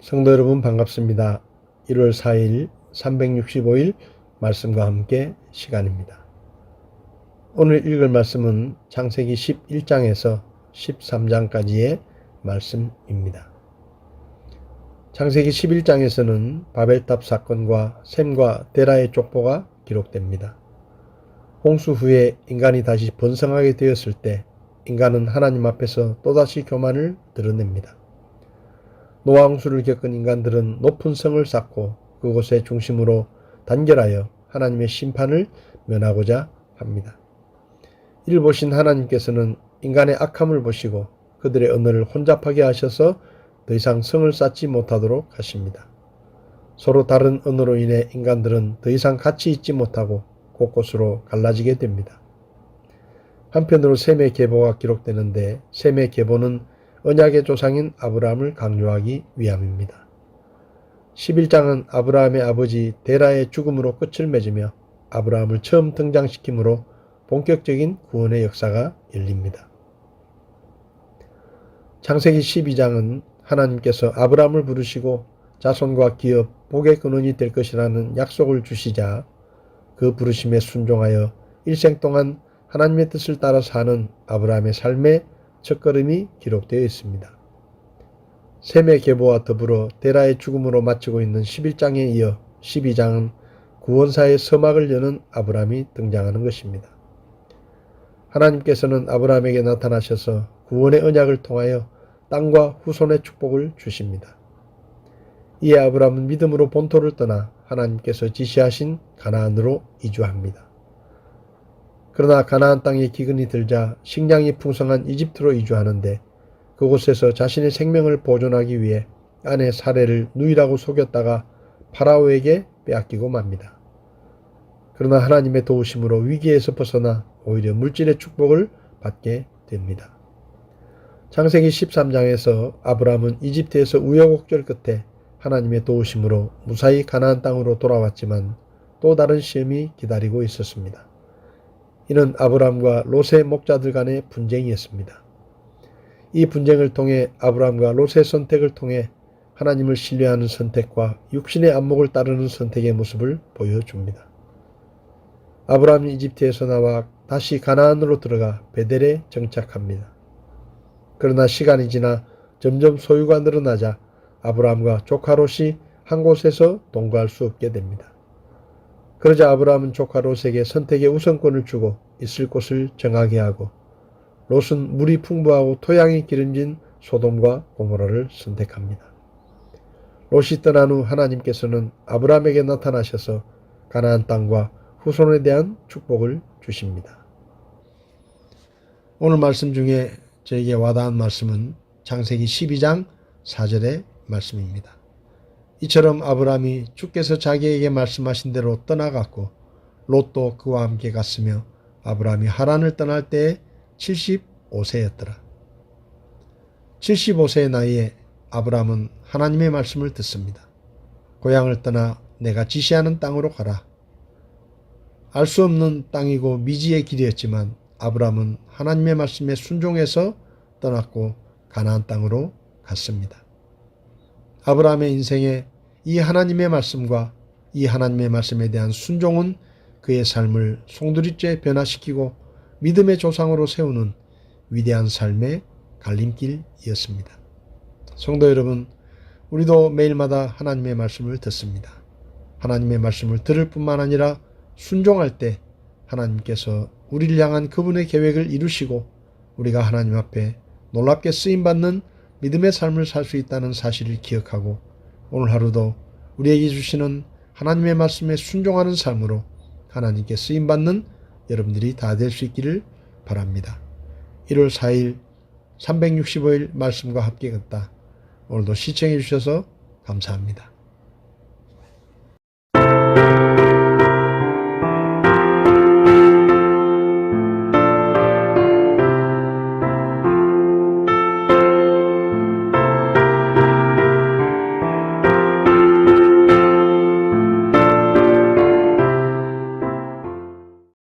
성도 여러분 반갑습니다. 1월 4일 365일 말씀과 함께 시간입니다. 오늘 읽을 말씀은 창세기 11장에서 13장까지의 말씀입니다. 창세기 11장에서는 바벨탑 사건과 셈과 데라의 족보가 기록됩니다. 홍수 후에 인간이 다시 번성하게 되었을 때 인간은 하나님 앞에서 또다시 교만을 드러냅니다. 노아 홍수를 겪은 인간들은 높은 성을 쌓고 그곳의 중심으로 단결하여 하나님의 심판을 면하고자 합니다. 이를 보신 하나님께서는 인간의 악함을 보시고 그들의 언어를 혼잡하게 하셔서 더 이상 성을 쌓지 못하도록 하십니다. 서로 다른 언어로 인해 인간들은 더 이상 같이 있지 못하고 곳곳으로 갈라지게 됩니다. 한편으로 셈의 계보가 기록되는데 셈의 계보는 언약의 조상인 아브라함을 강조하기 위함입니다. 11장은 아브라함의 아버지 데라의 죽음으로 끝을 맺으며 아브라함을 처음 등장시키므로 본격적인 구원의 역사가 열립니다. 창세기 12장은 하나님께서 아브라함을 부르시고 자손과 기업, 복의 근원이 될 것이라는 약속을 주시자 그 부르심에 순종하여 일생 동안 하나님의 뜻을 따라 사는 아브라함의 삶의 첫걸음이 기록되어 있습니다. 셈의 계보와 더불어 데라의 죽음으로 마치고 있는 11장에 이어 12장은 구원사의 서막을 여는 아브라함이 등장하는 것입니다. 하나님께서는 아브라함에게 나타나셔서 구원의 언약을 통하여 땅과 후손의 축복을 주십니다. 이에 아브라함은 믿음으로 본토를 떠나 하나님께서 지시하신 가나안으로 이주합니다. 그러나 가나안 땅에 기근이 들자 식량이 풍성한 이집트로 이주하는데 그곳에서 자신의 생명을 보존하기 위해 아내 사레를 누이라고 속였다가 파라오에게 빼앗기고 맙니다. 그러나 하나님의 도우심으로 위기에서 벗어나 오히려 물질의 축복을 받게 됩니다. 창세기 13장에서 아브라함은 이집트에서 우여곡절 끝에 하나님의 도우심으로 무사히 가나안 땅으로 돌아왔지만 또 다른 시험이 기다리고 있었습니다. 이는 아브라함과 롯의 목자들 간의 분쟁이었습니다. 이 분쟁을 통해 아브라함과 롯의 선택을 통해 하나님을 신뢰하는 선택과 육신의 안목을 따르는 선택의 모습을 보여줍니다. 아브라함이 이집트에서 나와 다시 가나안으로 들어가 베델에 정착합니다. 그러나 시간이 지나 점점 소유가 늘어나자 아브라함과 조카 롯이 한 곳에서 동거할 수 없게 됩니다. 그러자 아브라함은 조카 롯에게 선택의 우선권을 주고 있을 곳을 정하게 하고 롯은 물이 풍부하고 토양이 기름진 소돔과 고모라를 선택합니다. 롯이 떠난 후 하나님께서는 아브라함에게 나타나셔서 가나안 땅과 후손에 대한 축복을 주십니다. 오늘 말씀 중에 저에게 와닿은 말씀은 창세기 12장 4절의 말씀입니다. 이처럼 아브라함이 주께서 자기에게 말씀하신 대로 떠나갔고 롯도 그와 함께 갔으며 아브라함이 하란을 떠날 때에 75세였더라. 75세의 나이에 아브라함은 하나님의 말씀을 듣습니다. 고향을 떠나 내가 지시하는 땅으로 가라. 알 수 없는 땅이고 미지의 길이었지만 아브라함은 하나님의 말씀에 순종해서 떠났고 가나안 땅으로 갔습니다. 아브라함의 인생에 이 하나님의 말씀과 이 하나님의 말씀에 대한 순종은 그의 삶을 송두리째 변화시키고 믿음의 조상으로 세우는 위대한 삶의 갈림길이었습니다. 성도 여러분, 우리도 매일마다 하나님의 말씀을 듣습니다. 하나님의 말씀을 들을 뿐만 아니라 순종할 때 하나님께서 우리를 향한 그분의 계획을 이루시고 우리가 하나님 앞에 놀랍게 쓰임받는 믿음의 삶을 살 수 있다는 사실을 기억하고 오늘 하루도 우리에게 주시는 하나님의 말씀에 순종하는 삶으로 하나님께 쓰임받는 여러분들이 다 될 수 있기를 바랍니다. 1월 4일 365일 말씀과 함께 걷다. 오늘도 시청해 주셔서 감사합니다.